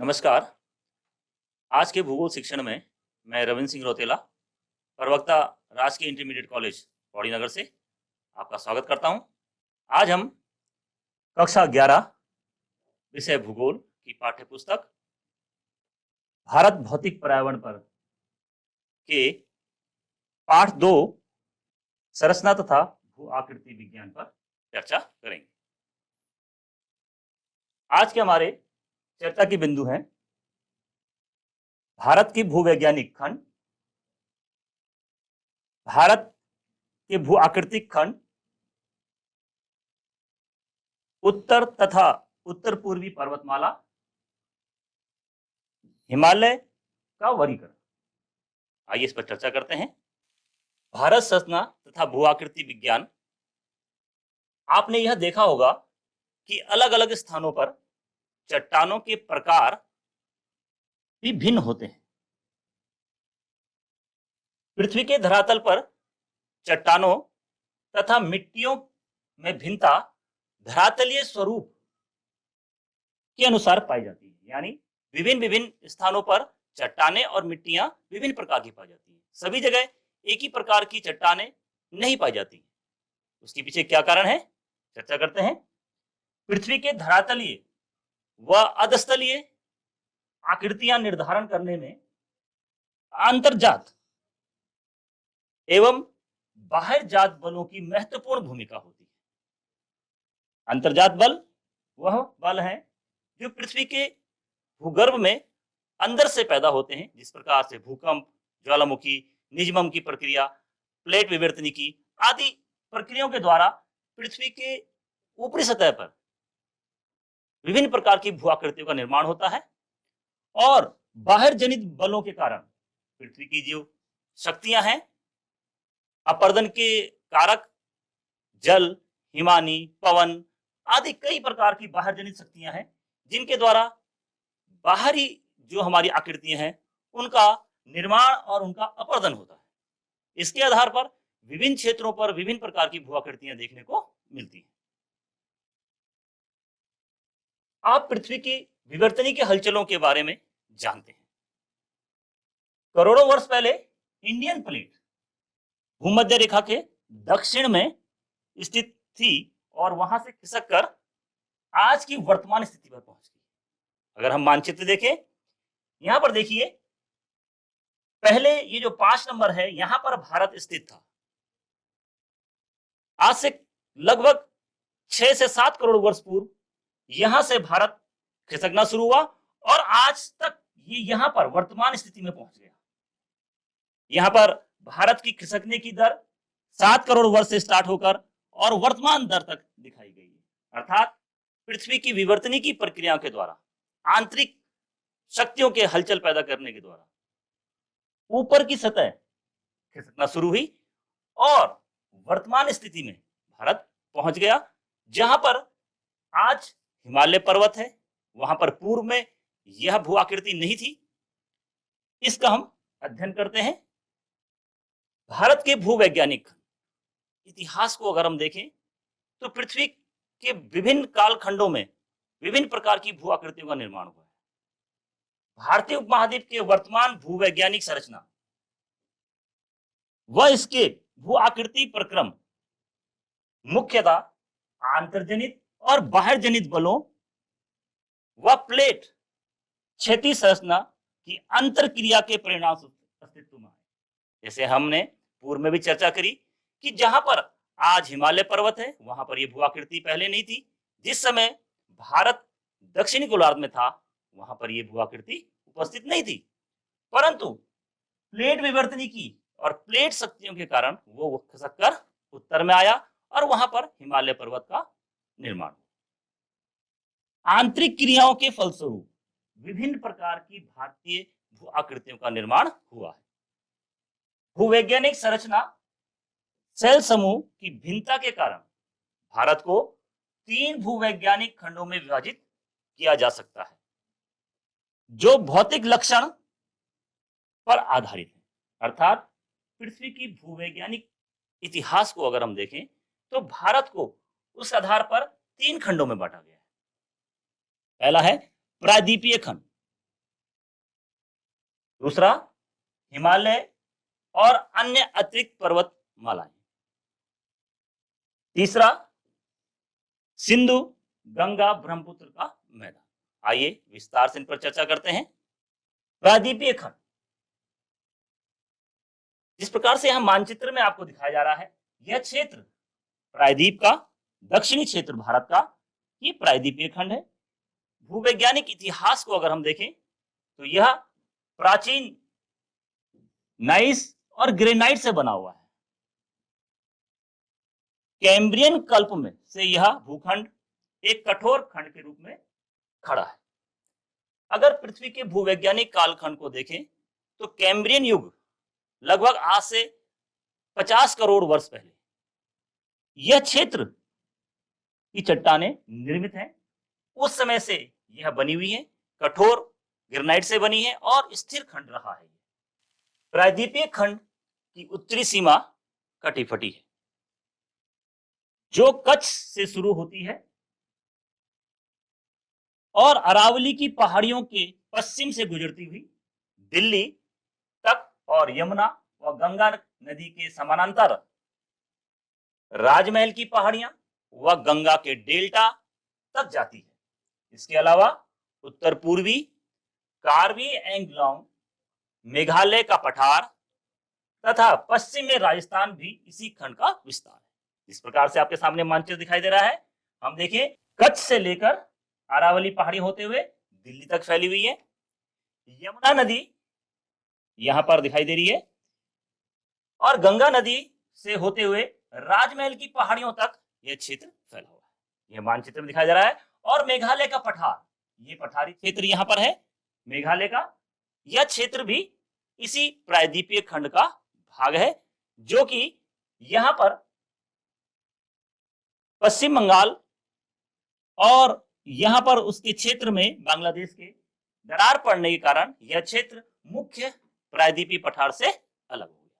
नमस्कार। आज के भूगोल शिक्षण में मैं रविंद्र सिंह रौतेला, प्रवक्ता राजकीय इंटरमीडिएट कॉलेज पौड़ी नगर से आपका स्वागत करता हूं। आज हम कक्षा 11 विषय भूगोल की पाठ्य पुस्तक भारत भौतिक पर्यावरण पर के पाठ 2 संरचना तथा भू आकृति विज्ञान पर चर्चा करेंगे। आज के हमारे चर्चा के बिंदु हैं भारत की भूवैज्ञानिक खंड, भारत के भू आकृतिक खंड, उत्तर तथा उत्तर पूर्वी पर्वतमाला, हिमालय का वर्गीकरण। आइए इस पर चर्चा करते हैं। भारत संरचना तथा भू आकृति विज्ञान। आपने यह देखा होगा कि अलग अलग स्थानों पर चट्टानों के प्रकार भी भिन्न होते हैं। पृथ्वी के धरातल पर चट्टानों तथा मिट्टियों में भिन्नता धरातलीय स्वरूप के अनुसार पाई जाती है, यानी विभिन्न विभिन्न स्थानों पर चट्टानें और मिट्टियां विभिन्न प्रकार की पाई जाती हैं। सभी जगह एक ही प्रकार की चट्टानें नहीं पाई जाती। उसके पीछे क्या कारण है, चर्चा करते हैं। पृथ्वी के धरातलीय व अधस्थलीय आकृतियां निर्धारण करने में अंतर्जात एवं बाहर जात बलों की महत्वपूर्ण भूमिका होती है। अंतर्जात बल वह बल है जो पृथ्वी के भूगर्भ में अंदर से पैदा होते हैं, जिस प्रकार से भूकंप, ज्वालामुखी, निजमन की प्रक्रिया, प्लेट विवर्तनिकी आदि प्रक्रियाओं के द्वारा पृथ्वी के ऊपरी सतह पर विभिन्न प्रकार की भू आकृतियों का निर्माण होता है। और बाहर जनित बलों के कारण पृथ्वी की जो शक्तियां हैं, अपर्दन के कारक, जल, हिमानी, पवन आदि कई प्रकार की बाहर जनित शक्तियां हैं, जिनके द्वारा बाहरी जो हमारी आकृतियां हैं उनका निर्माण और उनका अपर्दन होता है। इसके आधार पर विभिन्न क्षेत्रों पर विभिन्न प्रकार की भू आकृतियां देखने को मिलती हैं। आप पृथ्वी की विवर्तनी के हलचलों के बारे में जानते हैं। करोड़ों वर्ष पहले इंडियन प्लेट भूमध्य रेखा के दक्षिण में स्थित थी और वहां से खिसक कर आज की वर्तमान स्थिति पर पहुंच गई। अगर हम मानचित्र देखें, यहां पर देखिए, पहले ये जो 5 नंबर है, यहां पर भारत स्थित था। आज से लगभग 6 से 7 करोड़ वर्ष पूर्व यहां से भारत खिसकना शुरू हुआ और आज तक ये यहां पर वर्तमान स्थिति में पहुंच गया। यहां पर भारत की खिसकने की दर 7 करोड़ वर्ष से स्टार्ट होकर और वर्तमान दर तक दिखाई गई है। अर्थात पृथ्वी की विवर्तनी की प्रक्रिया के द्वारा, आंतरिक शक्तियों के हलचल पैदा करने के द्वारा ऊपर की सतह खिसकना शुरू हुई और वर्तमान स्थिति में भारत पहुंच गया, जहां पर आज हिमालय पर्वत है। वहां पर पूर्व में यह भू आकृति नहीं थी। इसका हम अध्ययन करते हैं। भारत के भूवैज्ञानिक इतिहास को अगर हम देखें तो पृथ्वी के विभिन्न कालखंडों में विभिन्न प्रकार की भू आकृतियों का निर्माण हुआ है। भारतीय उपमहाद्वीप के वर्तमान भूवैज्ञानिक संरचना व इसके भू आकृति प्रक्रम मुख्यतः आंतरजनित और बाहर जनित बलों व प्लेट क्षैतिज संरचना की अंतर क्रिया के परिणाम अस्तित्व में है। जैसे हमने पूर्व में भी चर्चा करी कि जहां पर आज हिमालय पर्वत है, वहां पर यह भू आकृति पहले नहीं थी। जिस समय भारत दक्षिणी गोलार्ध में था, वहां पर यह भू आकृति उपस्थित नहीं थी, परंतु प्लेट विवर्तनी की और प्लेट शक्तियों के कारण वो खिसक कर उत्तर में आया और वहां पर हिमालय पर्वत का निर्माण। आंतरिक क्रियाओं के फलस्वरूप विभिन्न प्रकार की भारतीय भू आकृतियों का निर्माण हुआ है। भूवैज्ञानिक संरचना सेल समूह की भिन्नता के कारण भारत को 3 भूवैज्ञानिक खंडों में विभाजित किया जा सकता है, जो भौतिक लक्षण पर आधारित है। अर्थात पृथ्वी की भूवैज्ञानिक इतिहास को अगर हम देखें तो भारत को उस आधार पर 3 खंडों में बांटा गया है। पहला है प्रायद्वीपीय खंड, दूसरा हिमालय और अन्य अतिरिक्त पर्वतमालाएं। तीसरा सिंधु गंगा ब्रह्मपुत्र का मैदान। आइए विस्तार से इन पर चर्चा करते हैं। प्रायद्वीपीय खंड, जिस प्रकार से यहां मानचित्र में आपको दिखाया जा रहा है, यह क्षेत्र प्रायद्वीप का दक्षिणी क्षेत्र भारत का ये प्रायद्वीपीय खंड है। भूवैज्ञानिक इतिहास को अगर हम देखें तो यह प्राचीन नाइस और ग्रेनाइट से बना हुआ है। कैम्ब्रियन कल्प में से यह भूखंड एक कठोर खंड के रूप में खड़ा है। अगर पृथ्वी के भूवैज्ञानिक कालखंड को देखें तो कैम्ब्रियन युग लगभग आज से 50 करोड़ वर्ष पहले यह क्षेत्र की चट्टानें निर्मित हैं। उस समय से यह बनी हुई है, कठोर ग्रेनाइट से बनी है और स्थिर खंड रहा है। प्रायद्वीपीय खंड की उत्तरी सीमा कटी फटी है, जो कच्छ से शुरू होती है और अरावली की पहाड़ियों के पश्चिम से गुजरती हुई दिल्ली तक और यमुना व गंगा नदी के समानांतर राजमहल की पहाड़ियां व गंगा के डेल्टा तक जाती है। इसके अलावा उत्तर पूर्वी कार्बी एंगलोंग, मेघालय का पठार तथा पश्चिम में राजस्थान भी इसी खंड का विस्तार है। इस प्रकार से आपके सामने मानचित्र दिखाई दे रहा है। हम देखें, कच्छ से लेकर अरावली पहाड़ी होते हुए दिल्ली तक फैली हुई है। यमुना नदी यहां पर दिखाई दे रही है और गंगा नदी से होते हुए राजमहल की पहाड़ियों तक यह क्षेत्र फैला हुआ है। यह मानचित्र में दिखाया जा रहा है। और मेघालय का पठार, ये पठारी क्षेत्र यहां पर है मेघालय का। यह क्षेत्र भी इसी प्रायद्वीपीय खंड का भाग है, जो कि यहां पर पश्चिम बंगाल और यहां पर उसके क्षेत्र में बांग्लादेश के दरार पड़ने के कारण यह क्षेत्र मुख्य प्रायद्वीपीय पठार से अलग हो गया।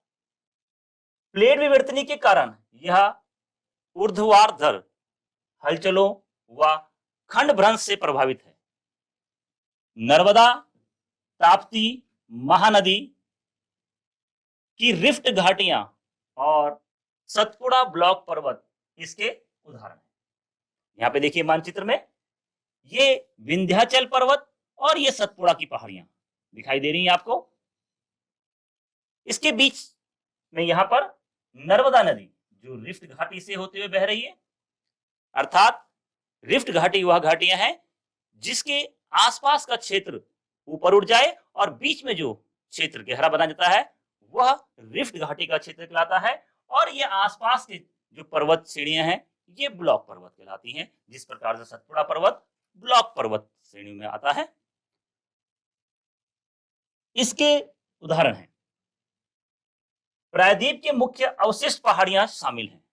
प्लेट विवर्तनी के कारण यह ऊर्ध्वाधर हलचलों व खंड भ्रंश से प्रभावित है। नर्मदा, ताप्ती, महानदी की रिफ्ट घाटियां और सतपुड़ा ब्लॉक पर्वत इसके उदाहरण हैं। यहां पे देखिए मानचित्र में ये विंध्याचल पर्वत और ये सतपुड़ा की पहाड़ियां दिखाई दे रही हैं आपको। इसके बीच में यहां पर नर्मदा नदी जो रिफ्ट घाटी से होते हुए बह रही है, अर्थात रिफ्ट घाटी वह घाटियां हैं जिसके आसपास का क्षेत्र ऊपर उठ जाए और बीच में जो क्षेत्र गहरा बना जाता है वह रिफ्ट घाटी का क्षेत्र कहलाता है। और ये आसपास के जो पर्वत श्रेणियां हैं ये ब्लॉक पर्वत कहलाती हैं। जिस प्रकार से सतपुड़ा पर्वत ब्लॉक पर्वत श्रेणी में आता है। इसके उदाहरण हैं, प्रायद्वीप के मुख्य अवशिष्ट पहाड़ियां शामिल हैं।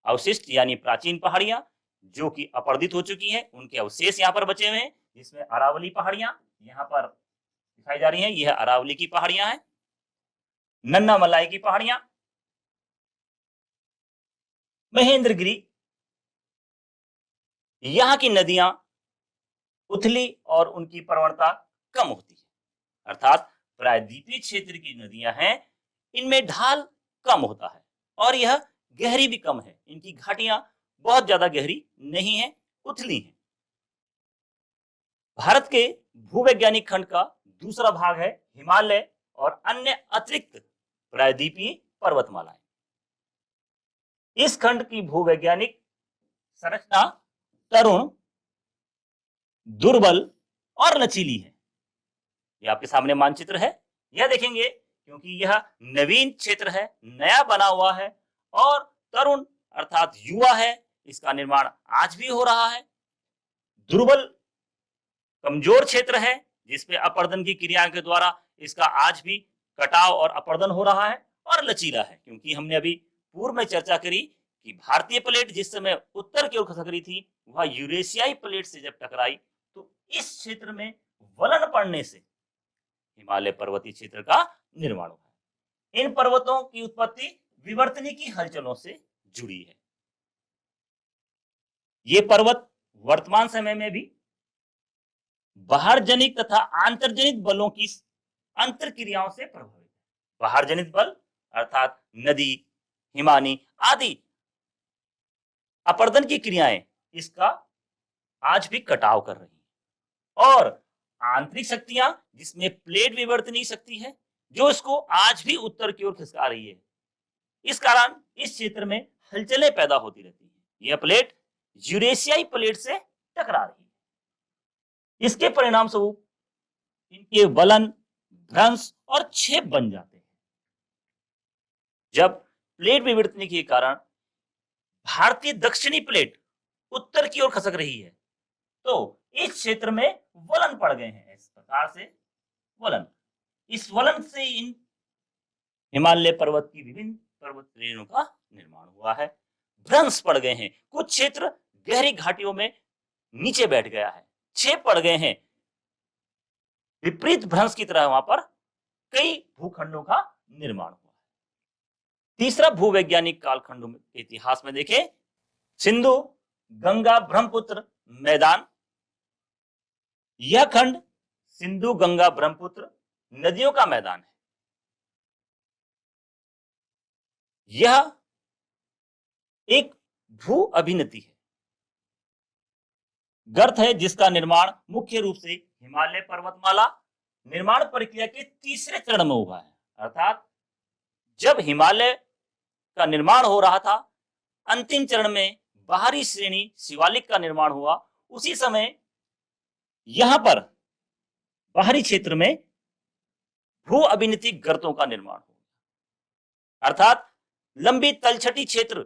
अवशिष्ट यानी प्राचीन पहाड़ियां जो कि अपरदित हो चुकी हैं, उनके अवशेष यहाँ पर बचे हुए हैं, जिसमें अरावली पहाड़ियां यहाँ पर दिखाई जा रही हैं। यह अरावली की पहाड़ियां हैं। नन्ना मलाई की पहाड़ियां, महेंद्रगिरी, यहाँ की नदियां उथली और उनकी प्रवणता कम होती है। अर्थात प्रायद्वीपीय क्षेत्र की नदियां हैं, इनमें ढाल कम होता है और यह गहरी भी कम है। इनकी घाटियां बहुत ज्यादा गहरी नहीं है, उथली हैं। भारत के भूवैज्ञानिक खंड का दूसरा भाग है हिमालय और अन्य अतिरिक्त प्रायद्वीपीय पर्वतमालाएं। इस खंड की भूवैज्ञानिक संरचना तरुण, दुर्बल और लचीली है। यह आपके सामने मानचित्र है, यह देखेंगे क्योंकि यह नवीन क्षेत्र है, नया बना हुआ है और तरुण अर्थात युवा है। इसका निर्माण आज भी हो रहा है। दुर्बल कमजोर क्षेत्र है जिसपे अपर्दन की क्रिया के द्वारा इसका आज भी कटाव और अपर्दन हो रहा है। और लचीला है क्योंकि हमने अभी पूर्व में चर्चा करी कि भारतीय प्लेट जिस समय उत्तर की ओर खसक रही थी वह यूरेशियाई प्लेट से जब टकराई तो इस क्षेत्र में वलन पड़ने से हिमालय पर्वतीय क्षेत्र का निर्माण हुआ है। इन पर्वतों की उत्पत्ति विवर्तनी की हलचलों से जुड़ी है। ये पर्वत वर्तमान समय में भी बाहर जनित तथा आंतरजनित बलों की अंतर क्रियाओं से प्रभावित है। बाहर जनित बल अर्थात नदी, हिमानी आदि अपर्दन की क्रियाएं इसका आज भी कटाव कर रही हैं। और आंतरिक शक्तियां जिसमें प्लेट विवर्तनीय शक्ति है जो इसको आज भी उत्तर की ओर खिसका रही है। इस कारण इस क्षेत्र में हलचलें पैदा होती रहती हैं। यह प्लेट यूरेशियाई प्लेट से टकरा रही है। इसके परिणाम स्वरूप इनके वलन, भ्रंश और छेद बन जाते हैं। जब प्लेट विवर्तनी के कारण भारतीय दक्षिणी प्लेट उत्तर की ओर खसक रही है तो इस क्षेत्र में वलन पड़ गए हैं। इस प्रकार से वलन, इस वलन से इन हिमालय पर्वत की विभिन्न पर्वत श्रेणियों का निर्माण हुआ है। भ्रंश पड़ गए हैं, कुछ क्षेत्र गहरी घाटियों में नीचे बैठ गया है। छेद पड़ गए हैं, विपरीत भ्रंश की तरह वहां पर कई भूखंडों का निर्माण हुआ है। तीसरा भूवैज्ञानिक कालखंडों में इतिहास में देखें, सिंधु गंगा ब्रह्मपुत्र मैदान। यह खंड सिंधु गंगा ब्रह्मपुत्र नदियों का मैदान है। यह एक भू अभिनति है, गर्त है जिसका निर्माण मुख्य रूप से हिमालय पर्वतमाला निर्माण प्रक्रिया के तीसरे चरण में हुआ है। अर्थात जब हिमालय का निर्माण हो रहा था, अंतिम चरण में बाहरी श्रेणी शिवालिक का निर्माण हुआ, उसी समय यहां पर बाहरी क्षेत्र में भू अभिनति गर्तों का निर्माण हुआ। अर्थात लंबी तलछटी क्षेत्र,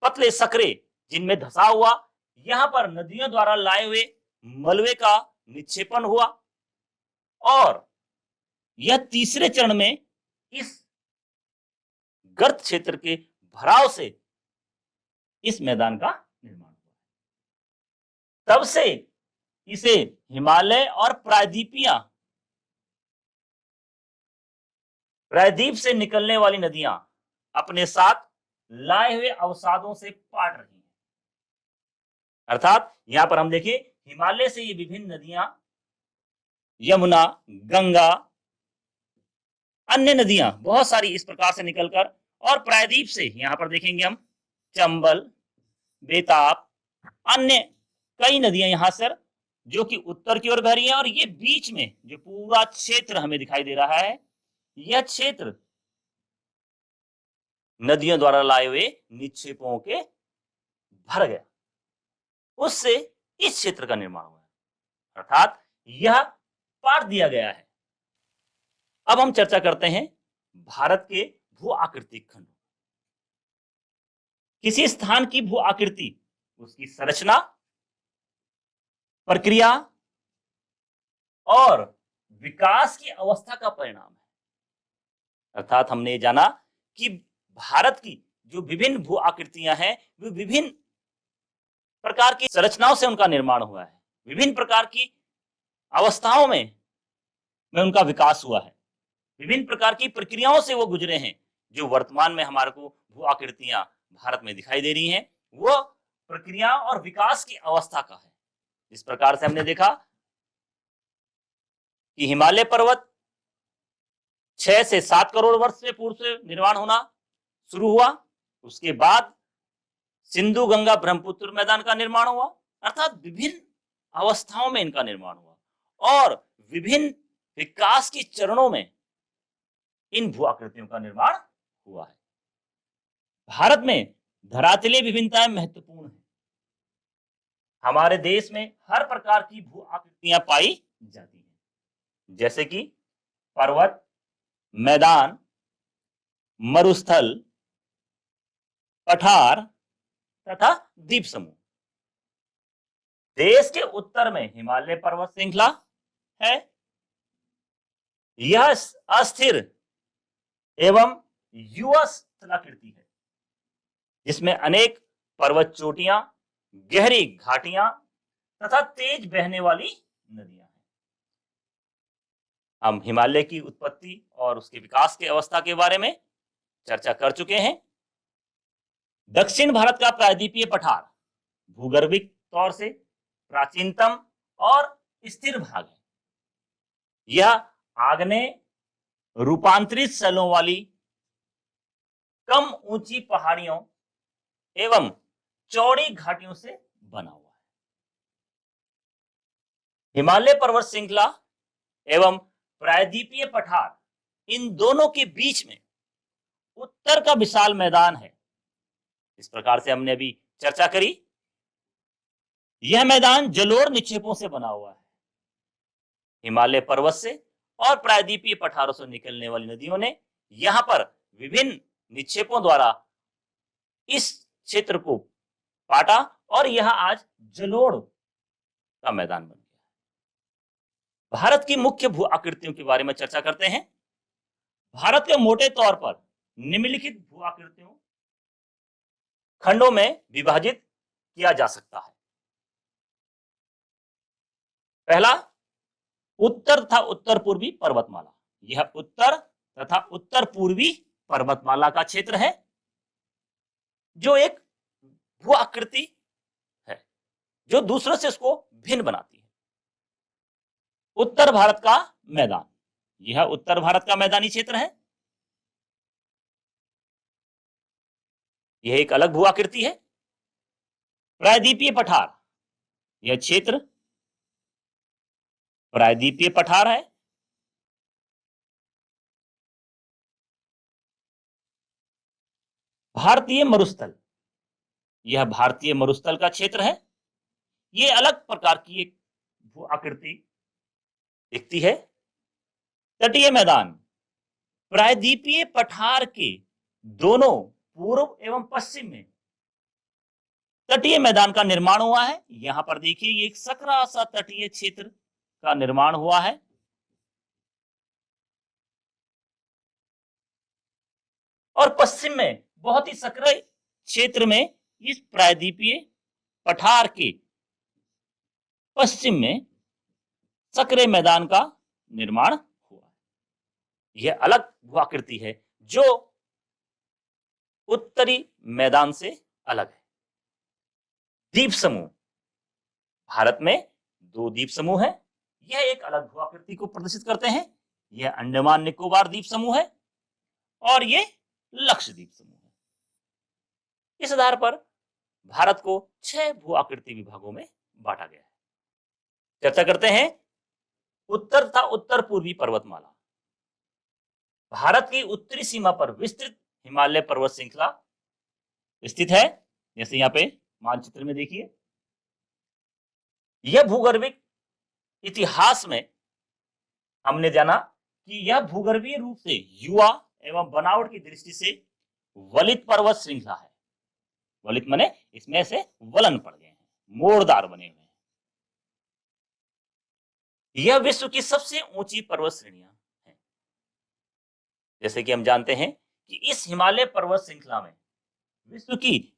पतले सकरे जिनमें धसा हुआ, यहां पर नदियों द्वारा लाए हुए मलबे का निक्षेपण हुआ और यह तीसरे चरण में इस गर्त क्षेत्र के भराव से इस मैदान का निर्माण हुआ। तब से इसे हिमालय और प्रायद्वीप से निकलने वाली नदियां अपने साथ लाए हुए अवसादों से पाट रही हैं। अर्थात यहां पर हम देखें, हिमालय से ये विभिन्न नदियां, यमुना, गंगा, अन्य नदियां बहुत सारी इस प्रकार से निकलकर, और प्रायद्वीप से यहां पर देखेंगे हम चंबल, बेताब, अन्य कई नदियां यहां सर जो कि उत्तर की ओर बह रही हैं। और ये बीच में जो पूरा क्षेत्र हमें दिखाई दे रहा है, यह क्षेत्र नदियों द्वारा लाए हुए निक्षेपों के भर गया, उससे इस क्षेत्र का निर्माण हुआ, अर्थात यह पाट दिया गया है। अब हम चर्चा करते हैं भारत के भू आकृतिक खंडों। किसी स्थान की भू आकृति उसकी संरचना, प्रक्रिया और विकास की अवस्था का परिणाम है। अर्थात हमने जाना कि भारत की जो विभिन्न भू आकृतियां हैं, वे विभिन्न प्रकार की संरचनाओं से उनका निर्माण हुआ है, विभिन्न प्रकार की अवस्थाओं में उनका विकास हुआ है, विभिन्न प्रकार की प्रक्रियाओं से वो गुजरे हैं। जो वर्तमान में हमारे को भू आकृतियां भारत में दिखाई दे रही हैं, वो प्रक्रिया और विकास की अवस्था का है। इस प्रकार से हमने देखा कि हिमालय पर्वत 6 से 7 करोड़ वर्ष से पूर्व से निर्माण होना शुरू हुआ। उसके बाद सिंधु गंगा ब्रह्मपुत्र मैदान का निर्माण हुआ, अर्थात विभिन्न अवस्थाओं में इनका निर्माण हुआ और विभिन्न विकास के चरणों में इन भू आकृतियों का निर्माण हुआ है। भारत में धरातलीय विभिन्नताएं महत्वपूर्ण है। हमारे देश में हर प्रकार की भू आकृतियां पाई जाती हैं, जैसे कि पर्वत, मैदान, मरुस्थल, पठार तथा द्वीप समूह। देश के उत्तर में हिमालय पर्वत श्रृंखला है। यह अस्थिर एवं युवा स्थलाकृति है, जिसमें अनेक पर्वत चोटियां, गहरी घाटियां तथा तेज बहने वाली नदियां हैं। हम हिमालय की उत्पत्ति और उसके विकास की अवस्था के बारे में चर्चा कर चुके हैं। दक्षिण भारत का प्रायद्वीपीय पठार भूगर्भिक तौर से प्राचीनतम और स्थिर भाग है। यह आग्नेय रूपांतरित सेलों वाली कम ऊंची पहाड़ियों एवं चौड़ी घाटियों से बना हुआ है। हिमालय पर्वत श्रृंखला एवं प्रायद्वीपीय पठार, इन दोनों के बीच में उत्तर का विशाल मैदान है। इस प्रकार से हमने अभी चर्चा करी। यह मैदान जलोढ़ निक्षेपों से बना हुआ है। हिमालय पर्वत से और प्रायद्वीपीय पठारों से निकलने वाली नदियों ने यहां पर विभिन्न निक्षेपों द्वारा इस क्षेत्र को पाटा और यह आज जलोढ़ का मैदान बन गया। भारत की मुख्य भू आकृतियों के बारे में चर्चा करते हैं। भारत के मोटे तौर पर निम्नलिखित भू आकृतियों खंडों में विभाजित किया जा सकता है। पहला, उत्तर तथा उत्तर पूर्वी पर्वतमाला। यह उत्तर तथा उत्तर पूर्वी पर्वतमाला का क्षेत्र है जो एक भू आकृति है जो दूसरों से इसको भिन्न बनाती है। उत्तर भारत का मैदान, यह उत्तर भारत का मैदानी क्षेत्र है। यह एक अलग भू आकृति है। प्रायद्वीपीय पठार, यह क्षेत्र प्रायद्वीपीय पठार है। भारतीय मरुस्थल, यह भारतीय मरुस्थल का क्षेत्र है। यह अलग प्रकार की एक भू आकृति दिखती है। तटीय मैदान, प्रायद्वीपीय पठार के दोनों पूर्व एवं पश्चिम में तटीय मैदान का निर्माण हुआ है। यहां पर देखिए, ये एक सकरा सा तटीय क्षेत्र का निर्माण हुआ है। और पश्चिम में बहुत ही सकरा क्षेत्र में इस प्रायद्वीपीय पठार के पश्चिम में सकरे मैदान का निर्माण हुआ है। यह अलग भू आकृति है जो उत्तरी मैदान से अलग है। द्वीप समूह, भारत में 2 द्वीप समूह हैं। यह एक अलग भू आकृति को प्रदर्शित करते हैं। यह अंडमान निकोबार द्वीप समूह है और यह लक्षद्वीप समूह है। इस आधार पर भारत को 6 भू आकृति विभागों में बांटा गया है। चर्चा करते हैं उत्तर तथा उत्तर पूर्वी पर्वतमाला। भारत की उत्तरी सीमा पर विस्तृत हिमालय पर्वत श्रृंखला स्थित है। जैसे यहां पे मानचित्र में देखिए, यह भूगर्भिक इतिहास में हमने जाना कि यह भूगर्भीय रूप से युवा एवं बनावट की दृष्टि से वलित पर्वत श्रृंखला है। वलित माने इसमें से वलन पड़ गए हैं, मोड़दार बने हुए हैं। यह विश्व की सबसे ऊंची पर्वत श्रेणियां हैं। जैसे कि हम जानते हैं कि इस हिमालय पर्वत श्रृंखला में विश्व की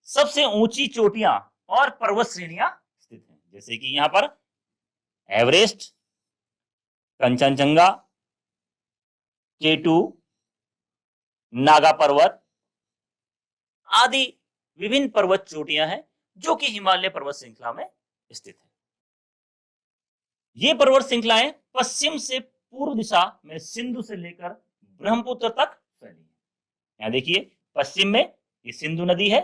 सबसे ऊंची चोटियां और पर्वत श्रेणियां स्थित हैं। जैसे कि यहां पर एवरेस्ट, कंचनजंगा, K2, नागा पर्वत आदि विभिन्न पर्वत चोटियां हैं जो कि हिमालय पर्वत श्रृंखला में स्थित है। ये पर्वत श्रृंखलाएं पश्चिम से पूर्व दिशा में सिंधु से लेकर ब्रह्मपुत्र तक फैली है। यहां देखिए, पश्चिम में ये सिंधु नदी है,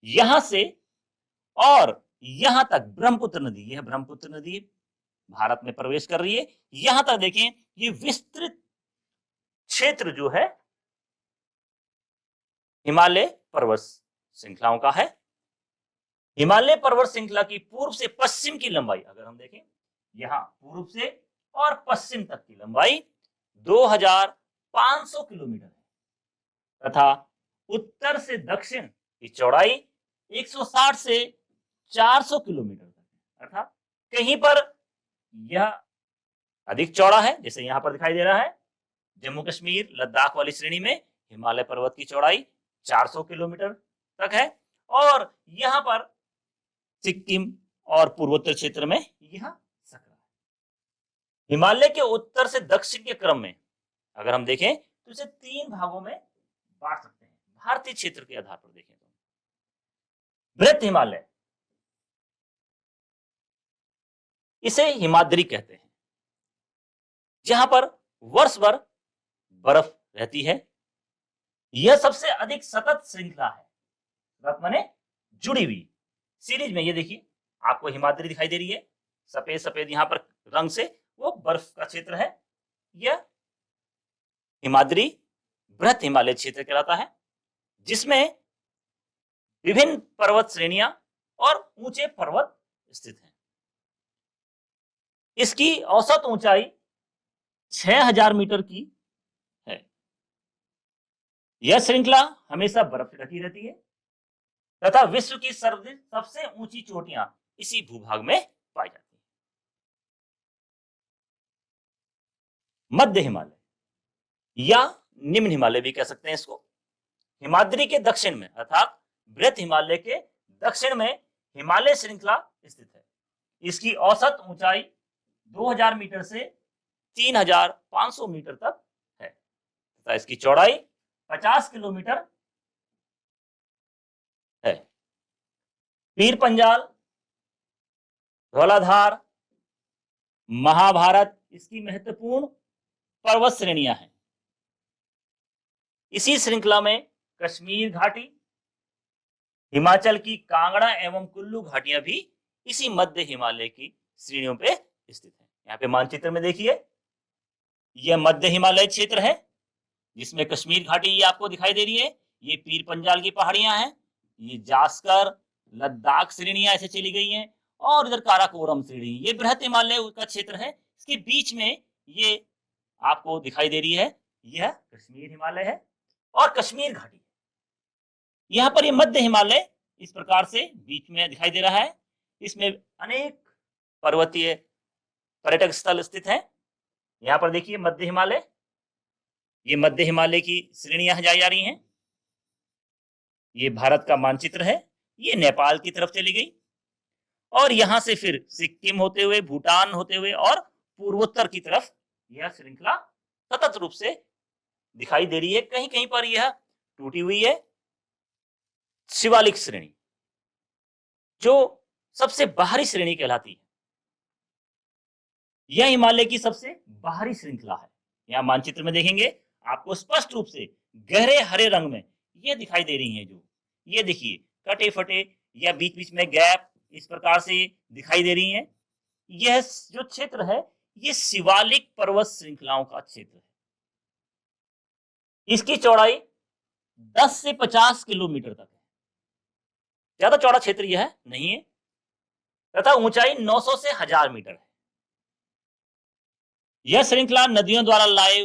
यहां से और यहां तक ब्रह्मपुत्र नदी, यह ब्रह्मपुत्र नदी भारत में प्रवेश कर रही है। यहां तक देखें, ये विस्तृत क्षेत्र जो है हिमालय पर्वत श्रृंखलाओं का है। हिमालय पर्वत श्रृंखला की पूर्व से पश्चिम की लंबाई अगर हम देखें, यहां पूर्व से और पश्चिम तक की लंबाई 2500 किलोमीटर है तथा उत्तर से दक्षिण की चौड़ाई 160 से 400 किलोमीटर तक है। अर्थात कहीं पर यह अधिक चौड़ा है, जैसे यहां पर दिखाई दे रहा है। जम्मू कश्मीर लद्दाख वाली श्रेणी में हिमालय पर्वत की चौड़ाई 400 किलोमीटर तक है और यहां पर सिक्किम और पूर्वोत्तर क्षेत्र में यह सकरा है। हिमालय के उत्तर से दक्षिण के क्रम में अगर हम देखें तो इसे 3 भागों में बांट सकते हैं। भारतीय क्षेत्र के आधार पर देखें तो वृत्त हिमालय, इसे हिमाद्री कहते हैं। जहां पर वर्ष भर बर्फ रहती है। यह सबसे अधिक सतत श्रृंखला है, सतत माने जुड़ी हुई सीरीज में। ये देखिए आपको हिमाद्री दिखाई दे रही है, सफेद सफेद यहां पर रंग से, वो बर्फ का क्षेत्र है। यह हिमाद्री बृहत हिमालय क्षेत्र कहलाता है, जिसमें विभिन्न पर्वत श्रेणियां और ऊंचे पर्वत स्थित हैं। इसकी औसत ऊंचाई 6000 मीटर की है। यह श्रृंखला हमेशा बर्फ से ढकी रहती है तथा विश्व की सबसे ऊंची चोटियां इसी भूभाग में पाई जाती हैं। मध्य हिमालय या निम्न हिमालय भी कह सकते हैं इसको। हिमाद्री के दक्षिण में अर्थात बृहत हिमालय के दक्षिण में हिमालय श्रृंखला स्थित है। इसकी औसत ऊंचाई 2000 मीटर से 3500 मीटर तक है तथा इसकी चौड़ाई 50 किलोमीटर है। पीर पंजाल, धौलाधार, महाभारत इसकी महत्वपूर्ण पर्वत श्रेणियां हैं। इसी श्रृंखला में कश्मीर घाटी, हिमाचल की कांगड़ा एवं कुल्लू घाटियां भी इसी मध्य हिमालय की श्रेणियों पे स्थित है। यहाँ पे मानचित्र में देखिए, यह मध्य हिमालय क्षेत्र है जिसमें कश्मीर घाटी ये आपको दिखाई दे रही है। ये पीर पंजाल की पहाड़ियां हैं, ये जास्कर, लद्दाख श्रेणियां ऐसे चली गई हैं, और इधर काराकोरम श्रेणी, ये बृहत हिमालय का क्षेत्र है। इसके बीच में ये आपको दिखाई दे रही है, यह कश्मीर हिमालय है और कश्मीर घाटी। यहाँ पर ये मध्य हिमालय इस प्रकार से बीच में दिखाई दे रहा है। इसमें अनेक पर्वतीय पर्यटक स्थल स्थित हैं। यहाँ पर देखिए मध्य हिमालय, ये मध्य हिमालय की श्रेणियां जाई जा रही हैं। ये भारत का मानचित्र है, ये नेपाल की तरफ चली गई और यहां से फिर सिक्किम होते हुए, भूटान होते हुए और पूर्वोत्तर की तरफ यह श्रृंखला सतत रूप से दिखाई दे रही है। कहीं कहीं पर यह टूटी हुई है। शिवालिक श्रेणी जो सबसे बाहरी श्रेणी कहलाती है, यह हिमालय की सबसे बाहरी श्रृंखला है। यहां मानचित्र में देखेंगे आपको स्पष्ट रूप से गहरे हरे रंग में ये दिखाई दे रही हैं। जो ये देखिए कटे फटे या बीच बीच में गैप इस प्रकार से दिखाई दे रही हैं। यह जो क्षेत्र है ये शिवालिक पर्वत श्रृंखलाओं का क्षेत्र है। इसकी चौड़ाई 10 से 50 किलोमीटर तक है। ज्यादा चौड़ा क्षेत्र यह नहीं है तथा ऊंचाई 900 से 1000 मीटर है। यह श्रृंखला नदियों द्वारा लाए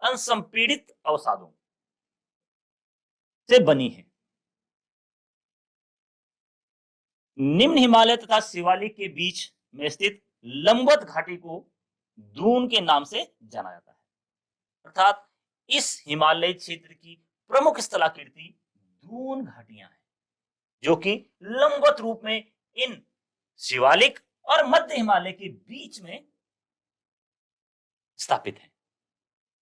अनसंपीड़ित अवसादों से बनी है। निम्न हिमालय तथा शिवालिक के बीच में स्थित लंबवत घाटी को द्रोण के नाम से जाना जाता है। अर्थात इस हिमालय क्षेत्र की प्रमुख स्थलाकृति द्रोण घाटियां हैं, जो कि लंबवत रूप में इन शिवालिक और मध्य हिमालय के बीच में स्थापित है।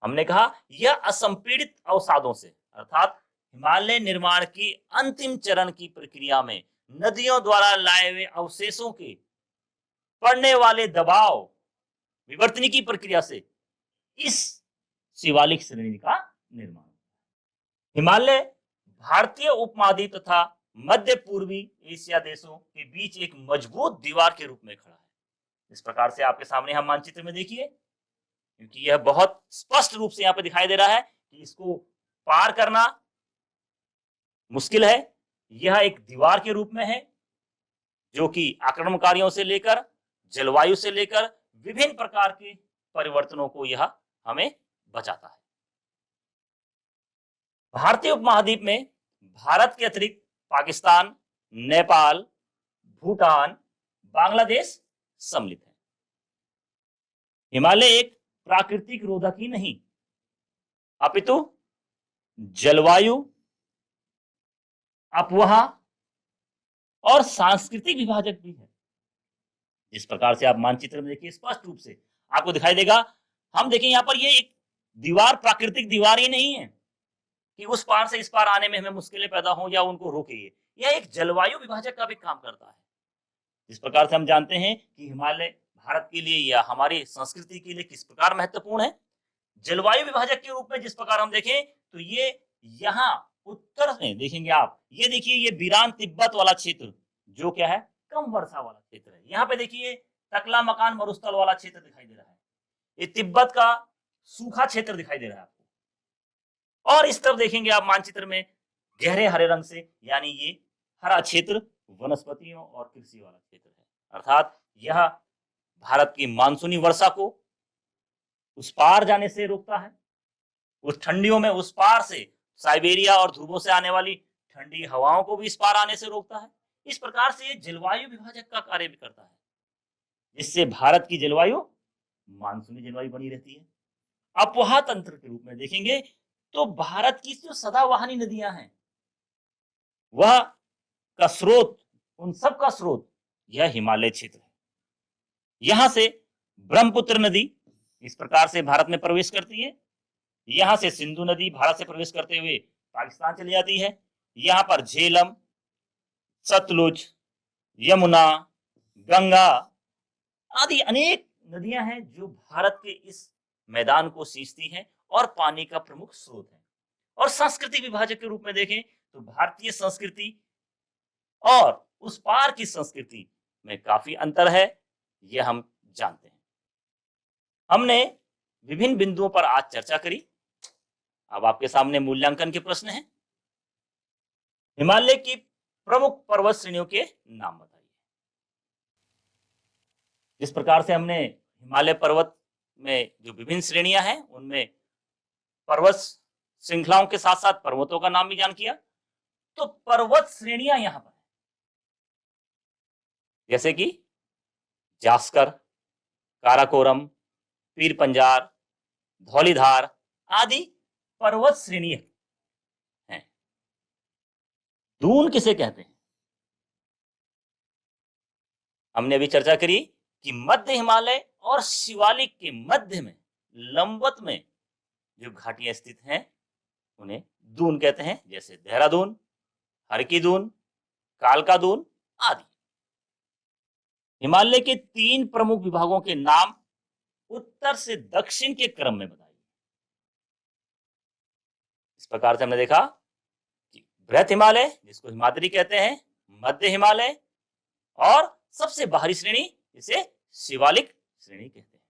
हमने कहा यह असंपीड़ित अवसादों से, अर्थात हिमालय निर्माण की अंतिम चरण की प्रक्रिया में नदियों द्वारा लाए हुए अवशेषों के पड़ने वाले दबाव विवर्तनी की प्रक्रिया से इस शिवालिक श्रेणी का निर्माण। हिमालय भारतीय उपमहाद्वीप तथा मध्य पूर्वी एशिया देशों के बीच एक मजबूत दीवार के रूप में खड़ा है। इस प्रकार से आपके सामने हम मानचित्र में देखिए, क्योंकि यह बहुत स्पष्ट रूप से यहाँ पे दिखाई दे रहा है कि इसको पार करना मुश्किल है। यह एक दीवार के रूप में है जो कि आक्रमणकारियों से लेकर जलवायु से लेकर विभिन्न प्रकार के परिवर्तनों को यह हमें बचाता है। भारतीय उपमहाद्वीप में भारत के अतिरिक्त पाकिस्तान, नेपाल, भूटान, बांग्लादेश सम्मिलित है। हिमालय एक प्राकृतिक रोधक ही नहीं अपितु जलवायु, अपवाह और सांस्कृतिक विभाजक भी है। इस प्रकार से आप मानचित्र में देखिए स्पष्ट रूप से आपको दिखाई देगा। हम देखें यहाँ पर ये एक दीवार प्राकृतिक दीवार ही नहीं है कि उस पार से इस पार आने में हमें मुश्किलें पैदा हो या उनको रोके। यह एक जलवायु विभाजक का भी काम करता है। इस प्रकार से हम जानते हैं कि हिमालय भारत के लिए या हमारी संस्कृति के लिए किस प्रकार महत्वपूर्ण है। जलवायु विभाजक के रूप में जिस प्रकार हम देखें तो ये यहाँ उत्तर में देखेंगे आप, ये देखिए ये बीरान तिब्बत वाला क्षेत्र जो क्या है कम वर्षा वाला क्षेत्र है। यहाँ पे देखिए तकला मकान मरुस्थल वाला क्षेत्र दिखाई दे रहा है, ये तिब्बत का सूखा क्षेत्र दिखाई दे रहा है आपको। और इस तरफ देखेंगे आप मानचित्र में गहरे हरे रंग से, यानी ये हरा क्षेत्र वनस्पतियों और कृषि वाला क्षेत्र है, अर्थात यह भारत की मानसूनी वर्षा को उस पार जाने से रोकता है, उस ठंडियों में उस पार से साइबेरिया और ध्रुवों से आने वाली ठंडी हवाओं को भी इस पार आने से रोकता है। इस प्रकार से ये जलवायु विभाजक का कार्य भी करता है, जिससे भारत की जलवायु मानसूनी जलवायु बनी रहती है। अपवाह तंत्र के रूप में देखेंगे तो भारत की जो सदाबहानी नदियां हैं वह का स्रोत, उन सब का स्रोत यह हिमालय क्षेत्र है। यहां से ब्रह्मपुत्र नदी इस प्रकार से भारत में प्रवेश करती है, यहां से सिंधु नदी भारत से प्रवेश करते हुए पाकिस्तान चली जाती है। यहां पर झेलम, सतलुज, यमुना, गंगा आदि अनेक नदियां हैं जो भारत के इस मैदान को सींचती हैं और पानी का प्रमुख स्रोत है। और संस्कृति विभाजक के रूप में देखें तो भारतीय संस्कृति और उस पार की संस्कृति में काफी अंतर है, यह हम जानते हैं। हमने विभिन्न बिंदुओं पर आज चर्चा करी। अब आपके सामने मूल्यांकन के प्रश्न हैं। हिमालय की प्रमुख पर्वत श्रेणियों के नाम बताइए। जिस प्रकार से हमने हिमालय पर्वत में जो विभिन्न श्रेणियां हैं उनमें पर्वत श्रृंखलाओं के साथ साथ पर्वतों का नाम भी जान किया, तो पर्वत श्रेणियां यहां पर है, जैसे कि जास्कर, काराकोरम, पीर पंजार, धौलीधार आदि पर्वत श्रेणी हैं। दून किसे कहते हैं? हमने अभी चर्चा करी कि मध्य हिमालय और शिवालिक के मध्य में लंबवत में जो घाटियां स्थित हैं उन्हें दून कहते हैं, जैसे देहरादून, हरकी दून, कालका दून आदि। हिमालय के 3 प्रमुख विभागों के नाम उत्तर से दक्षिण के क्रम में बताइए। इस प्रकार से हमने देखा कि बृहत हिमालय जिसको हिमाद्री कहते हैं, मध्य हिमालय और सबसे बाहरी श्रेणी जिसे शिवालिक श्रेणी कहते हैं।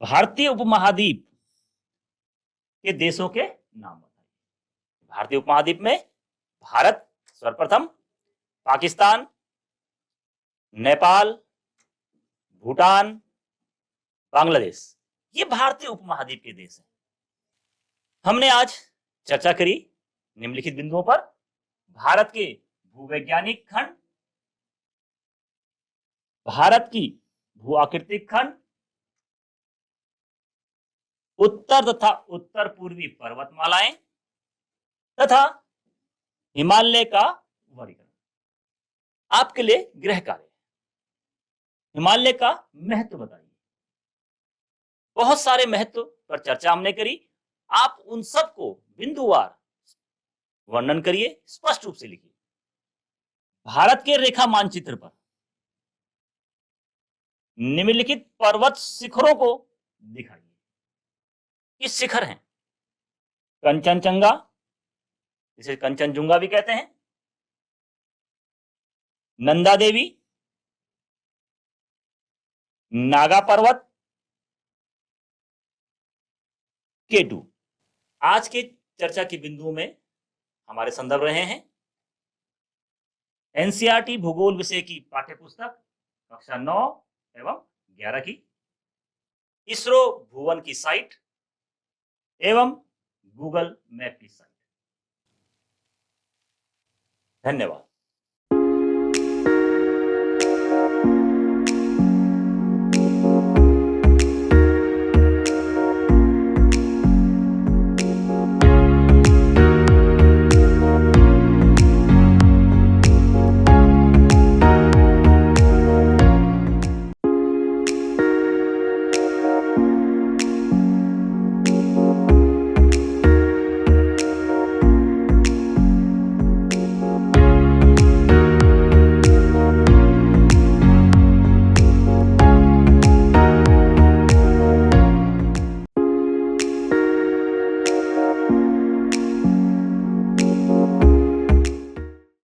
भारतीय उपमहाद्वीप के देशों के नाम बताइए। भारतीय उपमहाद्वीप में भारत सर्वप्रथम, पाकिस्तान, नेपाल, भूटान, बांग्लादेश, ये भारतीय उपमहाद्वीप के देश हैं। हमने आज चर्चा करी निम्नलिखित बिंदुओं पर। भारत के भूवैज्ञानिक खंड, भारत की भू आकृतिक खंड, उत्तर तथा उत्तर पूर्वी पर्वतमालाएं तथा हिमालय का वर्गीकरण। आपके लिए गृह कार्य, हिमालय का महत्व बताइए। बहुत सारे महत्व पर चर्चा हमने करी, आप उन सब को बिंदुवार वर्णन करिए, स्पष्ट रूप से लिखिए। भारत के रेखा मानचित्र पर निम्नलिखित पर्वत शिखरों को दिखाइए। ये शिखर हैं कंचनजंगा, जिसे कंचनजुंगा भी कहते हैं, नंदा देवी, नागा पर्वत, केटू। आज के चर्चा के बिंदुओं में हमारे संदर्भ रहे हैं एनसीईआरटी भूगोल विषय की पाठ्यपुस्तक कक्षा 9 एवं 11 की, इसरो भुवन की साइट एवं गूगल मैप की साइट। धन्यवाद।